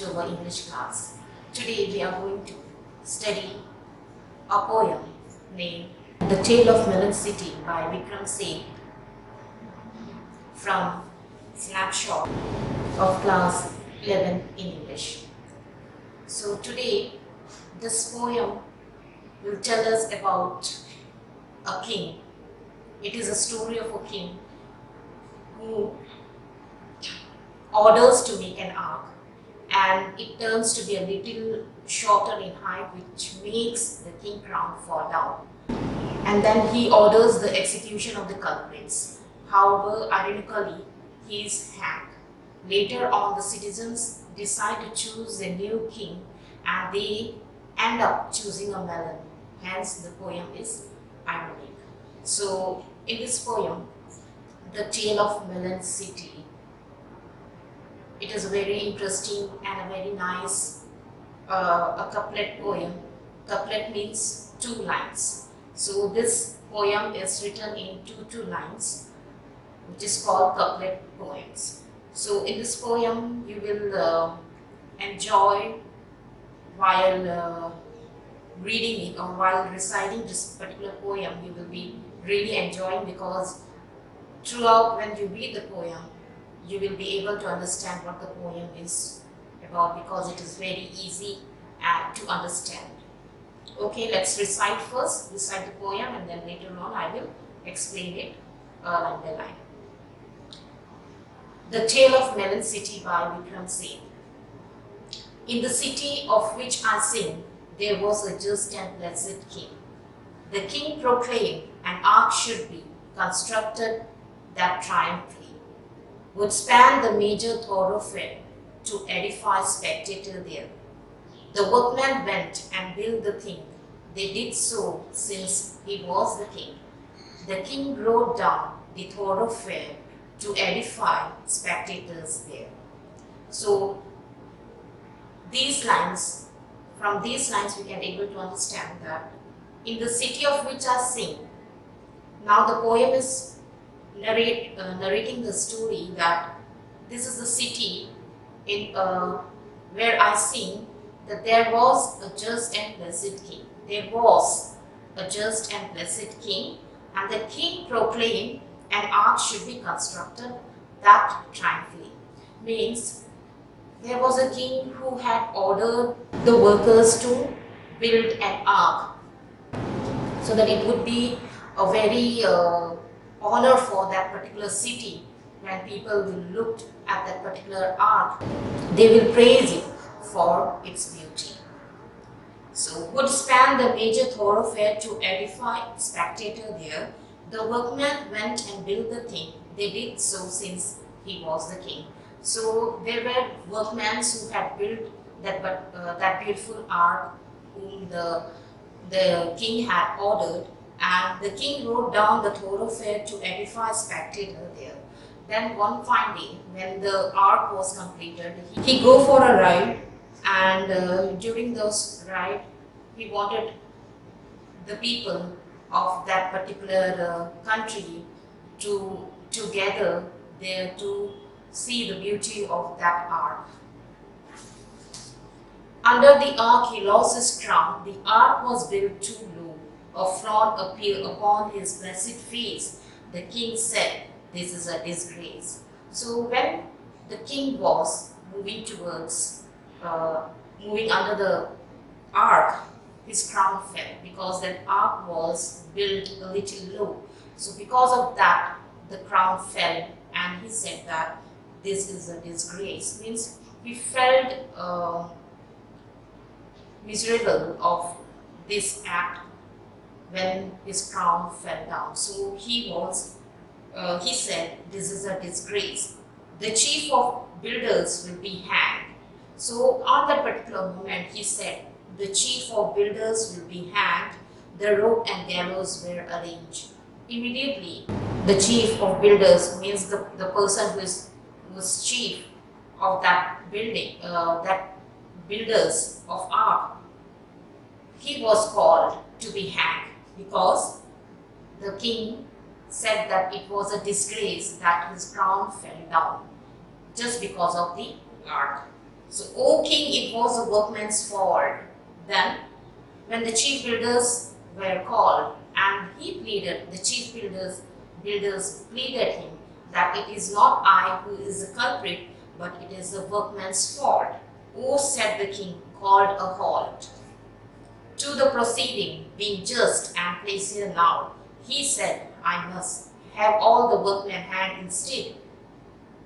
to our English class. Today we are going to study a poem named The Tale of Melon City by VINCENT from Snapshot of class 11 in English. So today this poem will tell us about a king. It is a story of a king who orders to make an ark, and it turns to be a little shorter in height, which makes the king crown fall down. And then he orders the execution of the culprits. However, ironically, he is hanged. Later on, the citizens decide to choose a new king, and they end up choosing a melon. Hence, the poem is ironic. So, in this poem, The Tale of Melon City, it is a very interesting and a very nice a couplet poem. Couplet means 2 lines. So this poem is written in two lines, which is called couplet poems. So in this poem, you will enjoy while reading it, or while reciting this particular poem. You will be really enjoying, because throughout when you read the poem, you will be able to understand what the poem is about, because it is very easy to understand. Okay, let's recite first, recite the poem, and then later on I will explain it line by line. The Tale of Melon City by VINCENT. In the city of which I sing, there was a just and blessed king. The king proclaimed an ark should be constructed that triumphantly would span the major thoroughfare to edify spectator there. The workmen went and built the thing. They did so since he was the king. The king rode down the thoroughfare to edify spectators there. So these lines, from these lines we can able to understand that in the city of which I sing. Now the poem is narrating the story that this is the city in where I sing, that there was a just and blessed king. There was a just and blessed king, and the king proclaimed an ark should be constructed that triumphantly. Means there was a king who had ordered the workers to build an ark, so that it would be a very honor for that particular city. When people will look at that particular ark, they will praise it for its beauty. So, would span the major thoroughfare to edify spectator there. The workmen went and built the thing. They did so since he was the king. So there were workmen who had built that beautiful ark, whom the king had ordered, and the king rode down the thoroughfare to edify spectator there. Then one fine day, when the ark was completed, he go for a ride, and during those ride, he wanted the people of that particular country to gather there to see the beauty of that ark. Under the ark he lost his crown. The ark was built too low. A frown appeared upon his blessed face. The king said, "This is a disgrace." So when the king was moving towards, moving under the ark, his crown fell, because that ark was built a little low. So because of that, the crown fell, and he said that this is a disgrace. Means he felt miserable of this act when his crown fell down. So he said, "This is a disgrace. The chief of builders will be hanged." So on that particular moment, he said, "The chief of builders will be hanged." The rope and gallows were arranged. Immediately, the chief of builders, means the person who was chief of that building, that builders of ark, he was called to be hanged, because the king said that it was a disgrace that his crown fell down just because of the ark. So, O king, it was the workman's fault. Then, when the chief builders were called, and he pleaded, the chief builders pleaded him that it is not I who is the culprit, but it is the workman's fault. O, said the king, called a halt to the proceeding, being just and pleasant now. He said, I must have all the workmen hanged instead.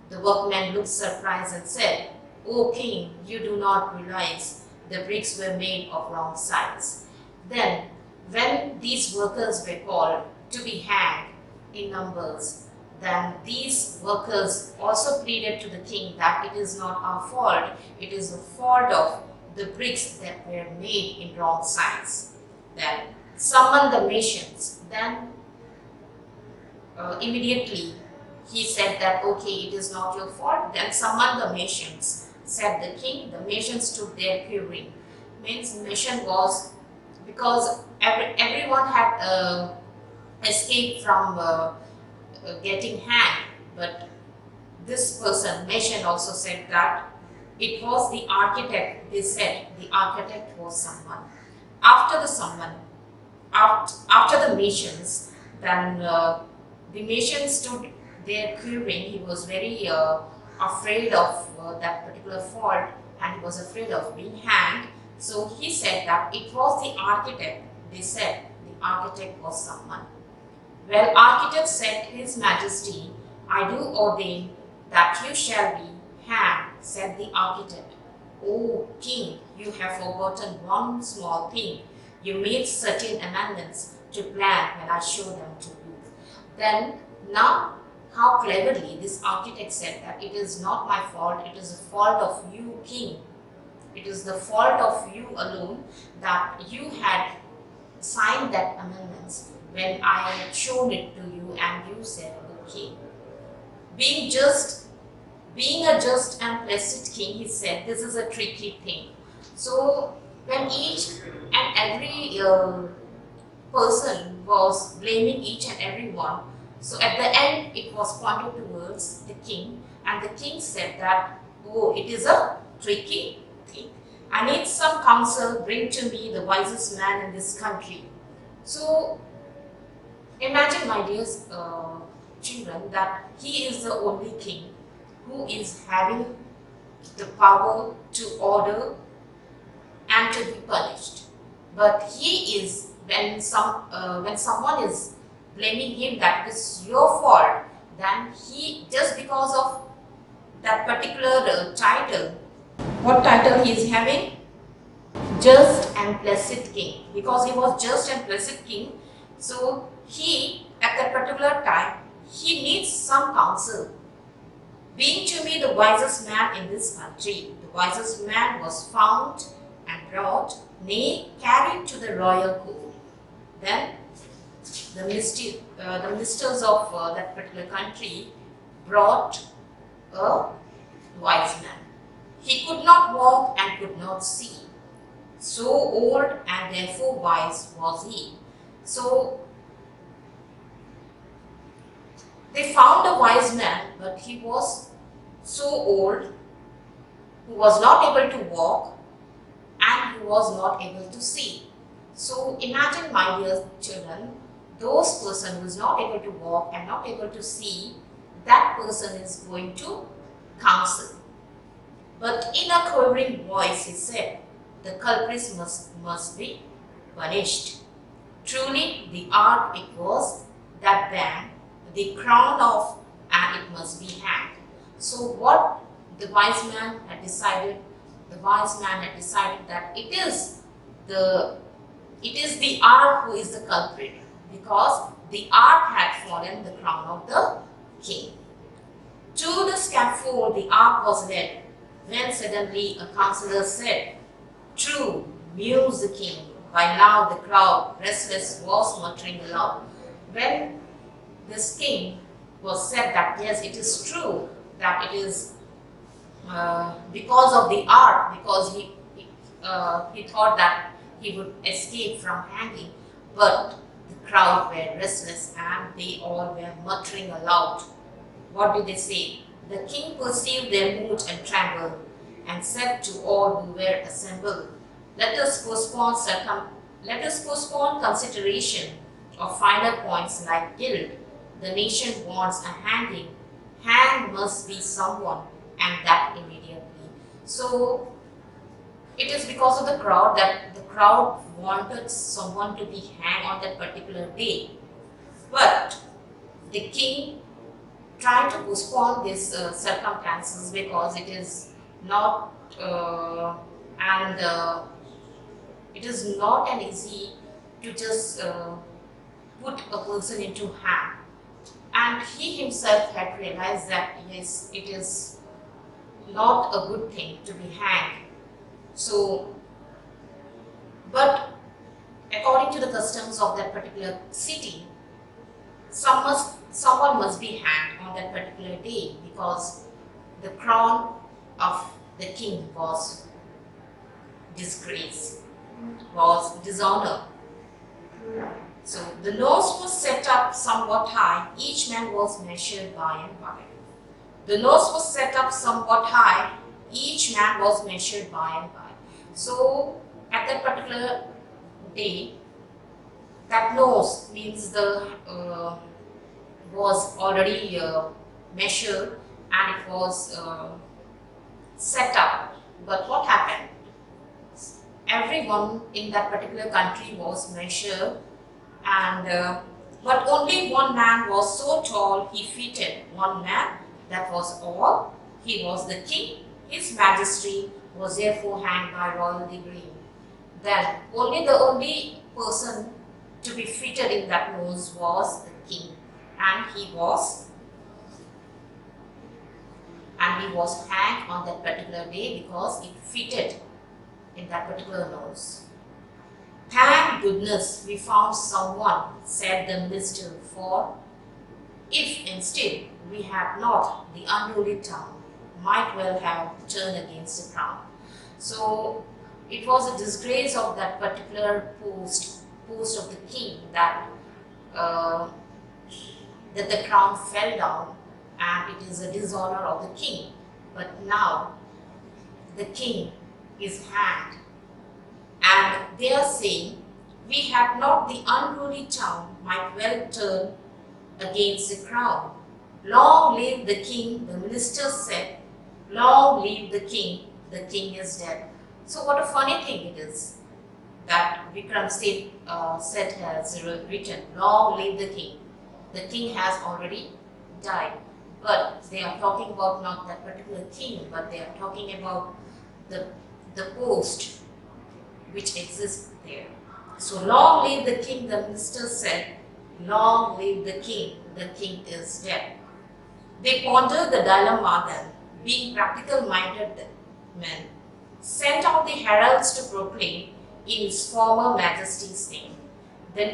The workmen looked surprised and said, O king, you do not realize the bricks were made of wrong size. Then, when these workers were called to be hanged in numbers, then these workers also pleaded to the king that it is not our fault, it is the fault of the bricks that were made in wrong size. Then summon the nations. Then immediately he said that, okay, it is not your fault. Then summon the nations, said the king. The nations stood there quivering. Means nation was, because everyone had escaped from getting hanged, but this person, nation, also said that it was the architect. They said the architect was someone. After the summon, after the nations, then the nation stood there quivering. He was very afraid of that particular fault, and he was afraid of being hanged. So he said that it was the architect. They said the architect was someone. Well, architect said, His Majesty, I do ordain that you shall be hanged, said the architect. O king, you have forgotten one small thing. You made certain amendments to plan when I showed them to you. Then, now, how cleverly this architect said that it is not my fault, it is the fault of you, king. It is the fault of you alone that you had signed that amendments when I had shown it to you and you said, okay. Being a just and blessed king, he said, this is a tricky thing. So when each and every person was blaming each and every one, so at the end it was pointed towards the king, and the king said that, oh, it is a tricky thing. I need some counsel, bring to me the wisest man in this country. So imagine, my dear children, that he is the only king who is having the power to order and to be punished. But he is, when someone is blaming him that it is your fault, then he, just because of that particular title, what title he is having? Just and blessed king. Because he was just and blessed king, so he, at that particular time, he needs some counsel. Being to me the wisest man in this country, the wisest man was found and brought, nay, carried to the royal court. Then the ministers of that particular country brought a wise man. He could not walk and could not see. So old and therefore wise was he. So they found a wise man, but he was so old, who was not able to walk and who was not able to see. So imagine, my dear children, those person who is not able to walk and not able to see, that person is going to counsel. But in a quivering voice he said, the culprits must be punished. Truly the art it was that band the crown off, and it must be hanged. So what the wise man had decided, that it is the art who is the culprit, because the art had fallen the crown of the king. To the scaffold the ark was led, when suddenly a counselor said, True, mused the king, while now the crowd, restless, was muttering aloud. When this king was said that, yes, it is true that it is because of the art, because he thought that he would escape from hanging, but the crowd were restless and they all were muttering aloud. What did they say? The king perceived their mood and trembled. and said to all who were assembled, Let us postpone consideration of finer points like guilt. The nation wants a hanging. Hanged must be someone, and that immediately. So it is because of the crowd that the crowd wanted someone to be hanged on that particular day. But the king tried to postpone these circumstances because it is not it is not an easy to just put a person into hang. And he himself had realized that yes, it is not a good thing to be hanged. So, but according to the customs of that particular city, someone must be hanged on that particular day because the crown of the king was disgrace, was dishonor. So the nose was set up somewhat high, each man was measured by and by. The nose was set up somewhat high, each man was measured by and by. So at that particular day, that nose means the was already measured and it was set up. But what happened? Everyone in that particular country was measured, and but only one man was so tall he fitted. One man, that was all. He was the king. His majesty was therefore hanged by royal decree. Then only person to be fitted in that nose was the king, and he was hanged on that particular day because it fitted in that particular nose. Thank goodness we found someone, said the minister, for if instead we had not, the unruly tongue might well have turned against the crown. So it was a disgrace of that particular post of the king that that the crown fell down, and it is a dishonor of the king. But now the king is hanged, and they are saying, we had not, the unruly tongue might well turn against the crown. Long live the king, the minister said. Long live the king is dead. So what a funny thing it is that Vikram Seth has written, long live the king. The king has already died. But they are talking about not that particular king, but they are talking about the post which exists there. So long live the king, the minister said. Long live the king is dead. They pondered the dilemma then, being practical-minded men, sent out the heralds to proclaim in his former majesty's name. The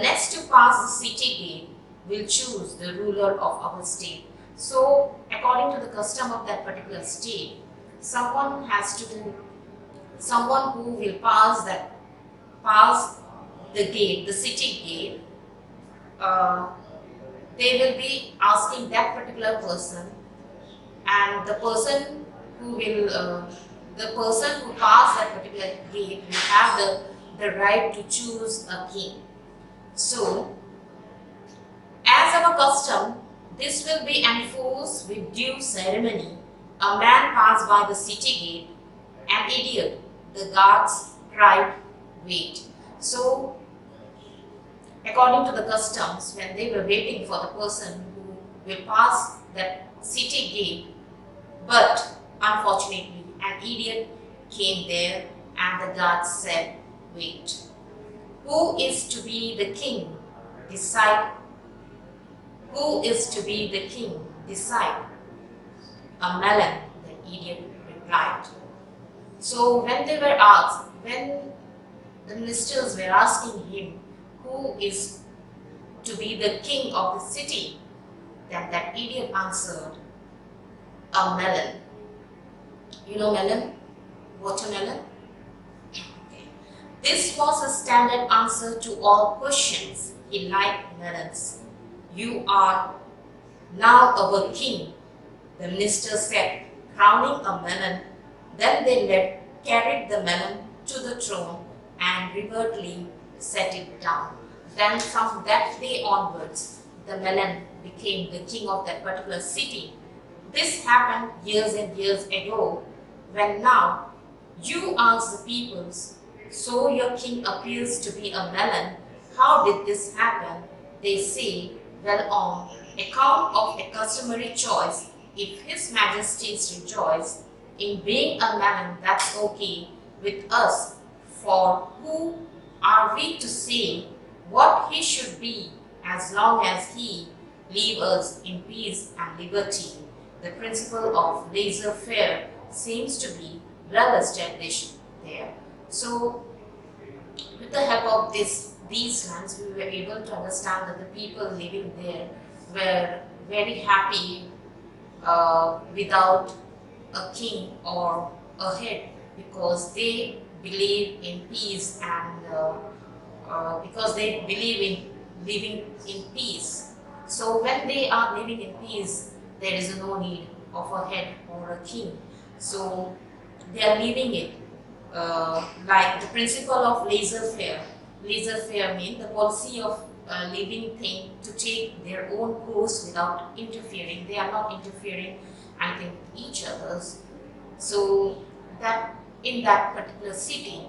next to pass the city gate will choose the ruler of our state. So, according to the custom of that particular state, someone who will pass the gate, the city gate, they will be asking that particular person, and the person who pass that particular gate will have the right to choose a king. So, as our custom, this will be enforced with due ceremony. A man passed by the city gate, an idiot. The guards cried, wait. So, according to the customs, when they were waiting for the person who will pass that city gate, but unfortunately, an idiot came there, and the guards said, wait. Who is to be the king? Decide. Who is to be the king? Decide. A melon, the idiot replied. So when they were asked, when the ministers were asking him who is to be the king of the city, then that idiot answered, a melon. You know melon? Watermelon? Okay. This was a standard answer to all questions. He liked melons. You are now our king, the minister said, crowning a melon Then they carried the melon to the throne and reverently set it down. Then from that day onwards, the melon became the king of that particular city. This happened years and years ago, when now you ask the peoples, so your king appears to be a melon. How did this happen? They say, well, on account of a customary choice, if His Majesties rejoice in being a melon, that's okay with us. For who are we to say what He should be, as long as He leave us in peace and liberty? The principle of laissez-faire seems to be well established there. So, with the help of these lands, we were able to understand that the people living there were very happy without a king or a head, because they believe in peace and because they believe in living in peace. So when they are living in peace, there is no need of a head or a king. So they are living it like the principle of laissez-faire. Laissez-faire means the policy of living thing to take their own course without interfering. They are not interfering anything with each other's. So that in that particular city,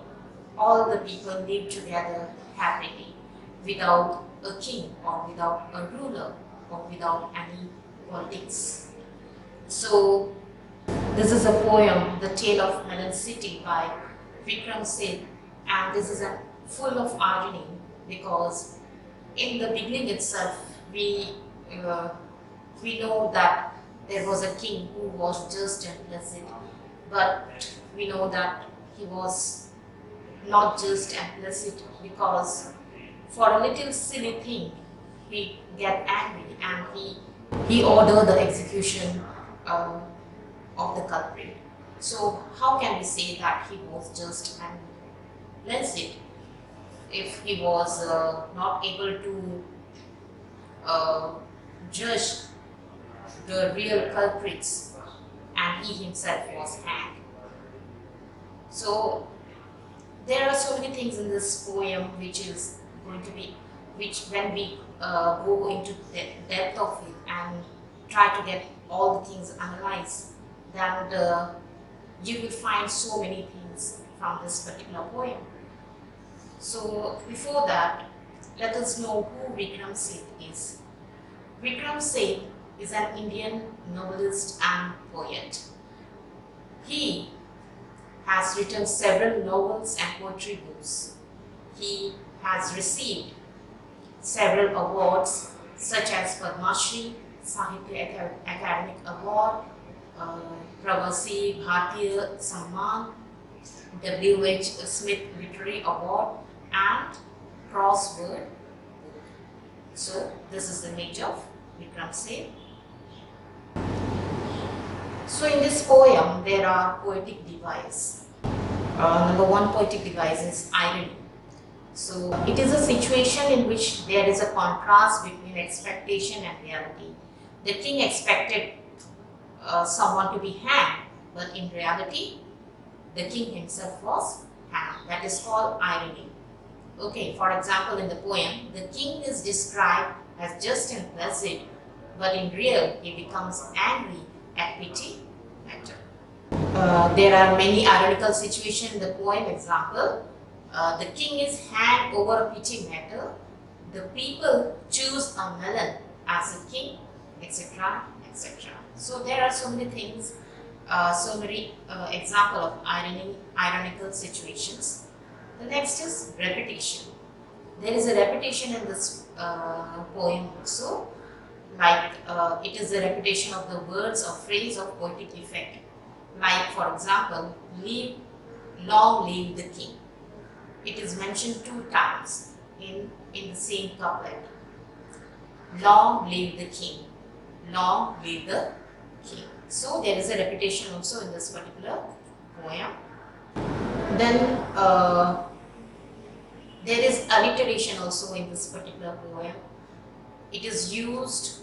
all the people live together happily, without a king or without a ruler or without any politics. So this is a poem, The Tale of Melon City by VINCENT, and this is full of irony, because in the beginning itself we know that there was a king who was just and blessed, but we know that he was not just and blessed, because for a little silly thing he get angry and he ordered the execution of the culprit. So how can we say that he was just and blessed if he was not able to judge the real culprits and he himself was hanged? So there are so many things in this poem which is going to be, which when we go into the depth of it and try to get all the things analyzed, then you will find so many things from this particular poem. So before that, let us know who VINCENT is. VINCENT is an Indian novelist and poet. He has written several novels and poetry books. He has received several awards such as Padma Shri, Sahitya Academic Award, Pravasi Bharatiya Samman, W.H. Smith Literary Award, and Crossword. So this is the image of VINCENT. So in this poem there are poetic devices. Number one poetic device is irony. So it is a situation in which there is a contrast between expectation and reality. The king expected someone to be hanged, but in reality the king himself was hanged. That is called irony. Okay, for example, in the poem, the king is described as just and blessed, but in real he becomes angry at pity matter. There are many ironical situations in the poem. Example, the king is hanged over a pity matter, the people choose a melon as a king, etc., etc. So there are so many things, so many examples of ironical situations. The next is repetition. There is a repetition in this poem also, like it is a repetition of the words or phrase of poetic effect. Like, for example, long live the king. It is mentioned 2 times in the same couplet. Long live the king. Long live the king. So there is a repetition also in this particular poem. Then there is alliteration also in this particular poem. It is used.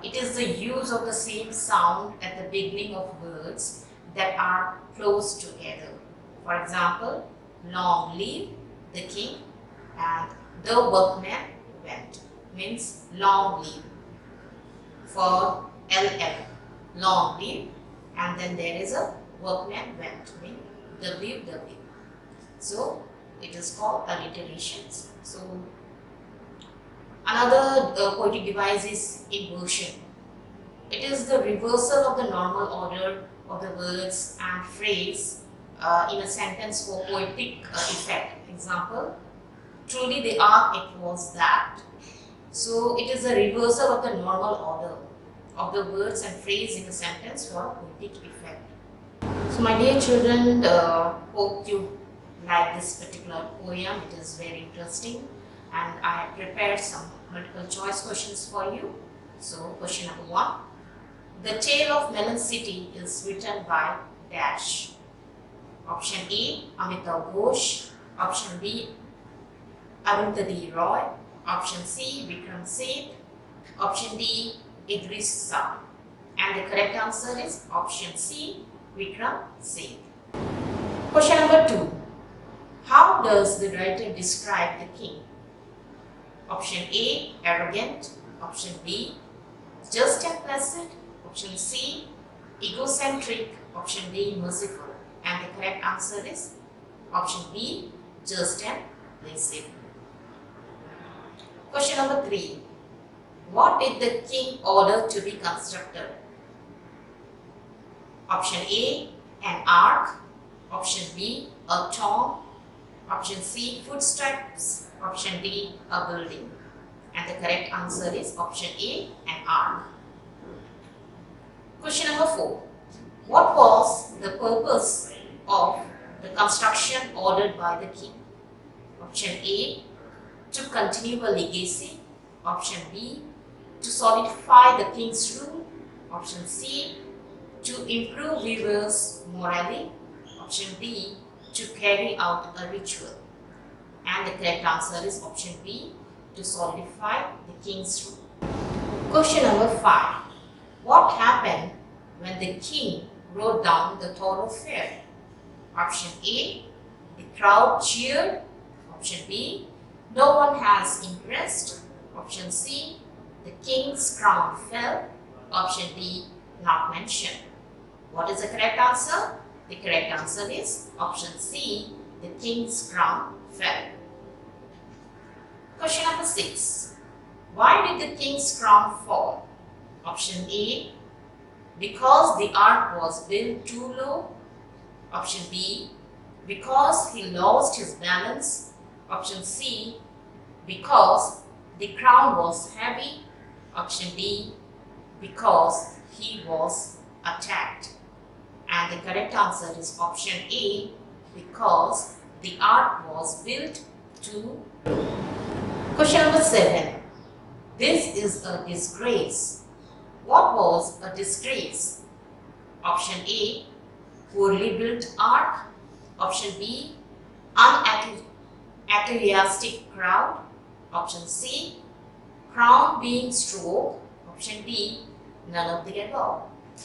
It is the use of the same sound at the beginning of words that are close together. For example, long live the king and the workman went means long live. For LL, long live, and then there is a workman went means WW. So it is called alliterations. So another poetic device is inversion. It is the reversal of the normal order of the words and phrase in a sentence for poetic effect. Example, truly the ark it was that. So it is a reversal of the normal order of the words and phrase in a sentence for poetic effect. So my dear children, hope you like this particular poem. It is very interesting and I have prepared some multiple choice questions for you. So question number 1. The Tale of Melon City is written by dash. Option A, Amitav Ghosh. Option B, Arundhati Roy. Option C, Vikram Seth. Option D, Idris Shah. And the correct answer is option C, Vikram Seth. Question number 2. How does the writer describe the king? Option A, arrogant. Option B, just and placid. Option C, egocentric. Option D, merciful. And the correct answer is option B, just and placid. Question number 3. What did the king order to be constructed? Option A, an ark. Option B, a tomb. Option C, footsteps. Option D, a building. And the correct answer is option A, an ark. Question number 4. What was the purpose of the construction ordered by the king? Option A, to continue a legacy. Option B, to solidify the king's rule. Option C, to improve viewers morally. Option D, to carry out a ritual. And the correct answer is option B, to solidify the king's rule. Question number 5. What happened when the king wrote down the thoroughfare? Option A, the crowd cheered. Option B, no one has impressed. Option C, the king's crown fell. Option D, not mentioned. What is the correct answer? The correct answer is option C, the king's crown fell. Question number 6. Why did the king's crown fall? Option A, because the ark was built too low. Option B, because he lost his balance. Option C, because the crown was heavy. Option D, because he was attacked. And the correct answer is option A, because the ark was built too low. Question number 7. This is a disgrace. What was a disgrace? Option A, poorly built ark. Option B, unenthusiastic crowd. Option C, crown being stroked. Option D, none of the above.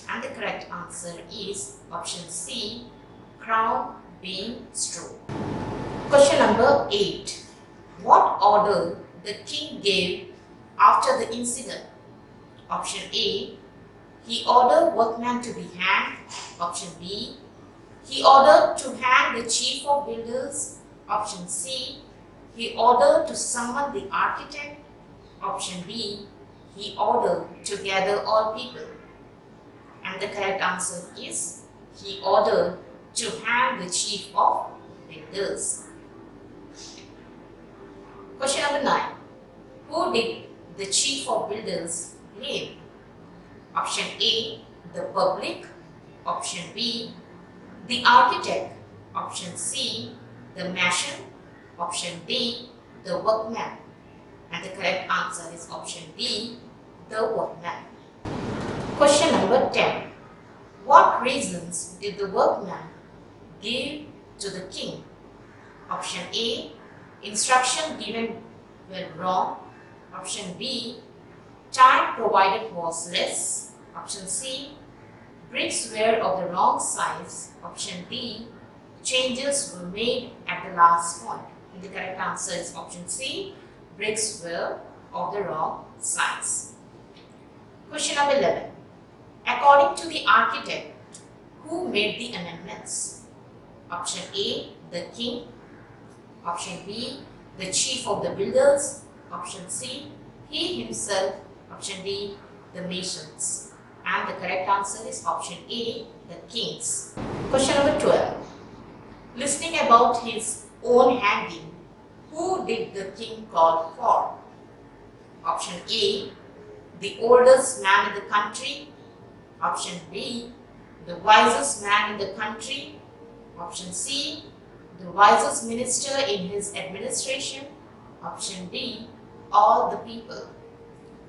And the correct answer is option C, crown being stroked. Question number 8. What order the king gave after the incident? Option A, he ordered workmen to be hanged. Option B, he ordered to hang the chief of builders. Option C, he ordered to summon the architect. Option D, he ordered to gather all people. And the correct answer is he ordered to hang the chief of builders. Question number 9. Who did the chief of builders blame? Option A, the public. Option B, the architect. Option C, the mason. Option D, the workman. And the correct answer is option D, the workman. Question number 10. What reasons did the workman give to the king? Option A, instruction given were wrong. Option B, time provided was less. Option C, Bricks were of the wrong size. Option D. Changes were made at the last point. And the correct answer is option C. Bricks were of the wrong size. Question number 11. According to the architect, who made the amendments? Option A. The king. Option B. The chief of the builders. Option C. He himself. Option D. The masons. And the correct answer is option A. The kings. Question number 12. Listening about his own hanging, who did the king call for? Option A. The oldest man in the country. Option B. The wisest man in the country. Option C. The wisest minister in his administration. Option D. All the people.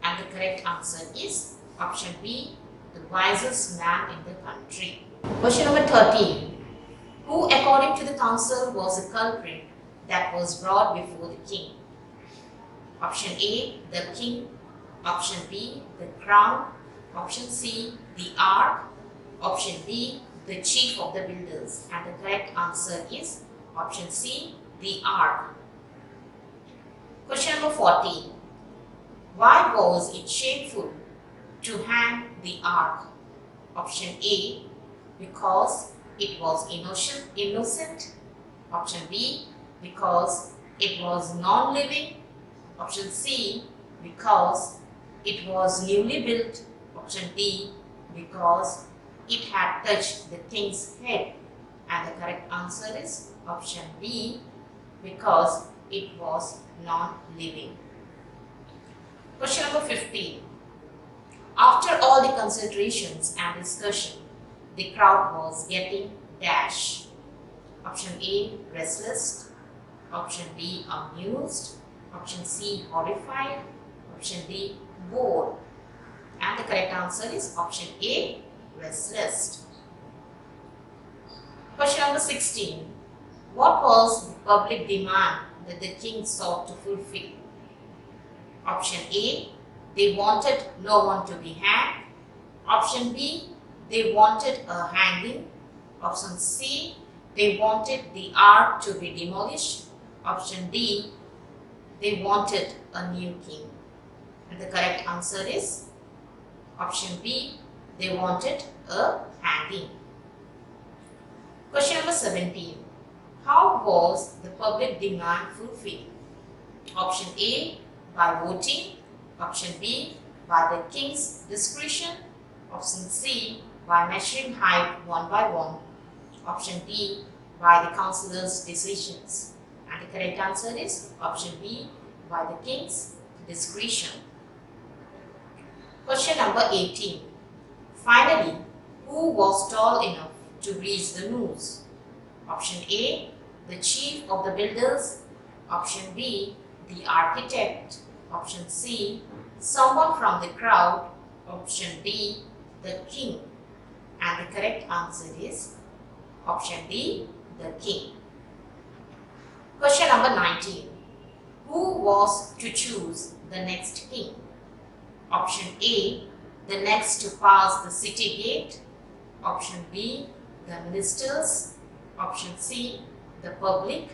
And the correct answer is option B. The wisest man in the country. Question number 13. Who, according to the council, was the culprit that was brought before the king? Option A. The king. Option B. The crown. Option C. The ark. Option D. The chief of the builders. And the correct answer is option C. The ark. Question number 14. Why was it shameful to hang the ark? Option A. Because it was innocent. Option B. Because it was non-living. Option C. Because it was newly built. Option D. Because it had touched the king's head. And the correct answer is option B. Because it was non-living. Question number 15. After all the considerations and discussion, the crowd was getting dash. Option A. Restless. Option B. Amused. Option C. Horrified. Option D. Bored. And the correct answer is option A. Restless. Question number 16. What was the public demand that the king sought to fulfill? Option A. They wanted no one to be hanged. Option B. They wanted a hanging. Option C. They wanted the ark to be demolished. Option D. They wanted a new king. And the correct answer is option B. They wanted a hanging. Question number 17. How was the public demand fulfilled? Option A. By voting. Option B. By the king's discretion. Option C. By measuring height one by one. Option D. By the councillors' decisions. And the correct answer is option B. By the king's discretion. Question number 18. Finally, who was tall enough to reach the noose? Option A. The chief of the builders. Option B. The architect. Option C. Someone from the crowd. Option D. The king. And the correct answer is option D. The king. Question number 19. Who was to choose the next king? Option A. The next to pass the city gate. Option B. The ministers. Option C. The public.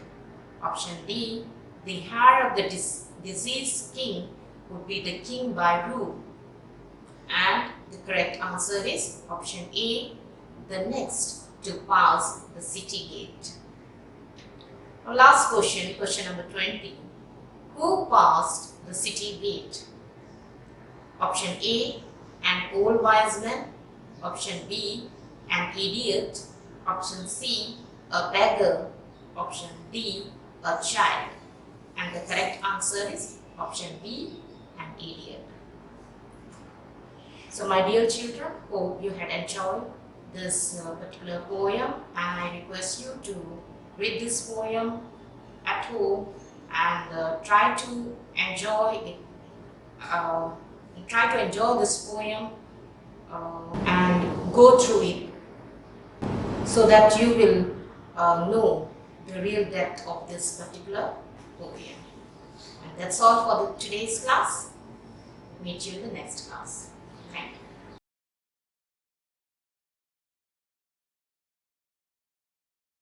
Option D. The heir of the deceased king would be the king by rule. And the correct answer is option A. The next to pass the city gate. Our last question, question number 20. Who passed the city gate? Option A. An old wise man. Option B. An idiot. Option C. A beggar. Option D. A child. And the correct answer is option B. An idiot. So my dear children, hope you had enjoyed this particular poem, and I request you to read this poem at home and try to enjoy it. Try to enjoy this poem and go through it so that you will know the real depth of this particular poem. And that's all for today's class. Meet you in the next class.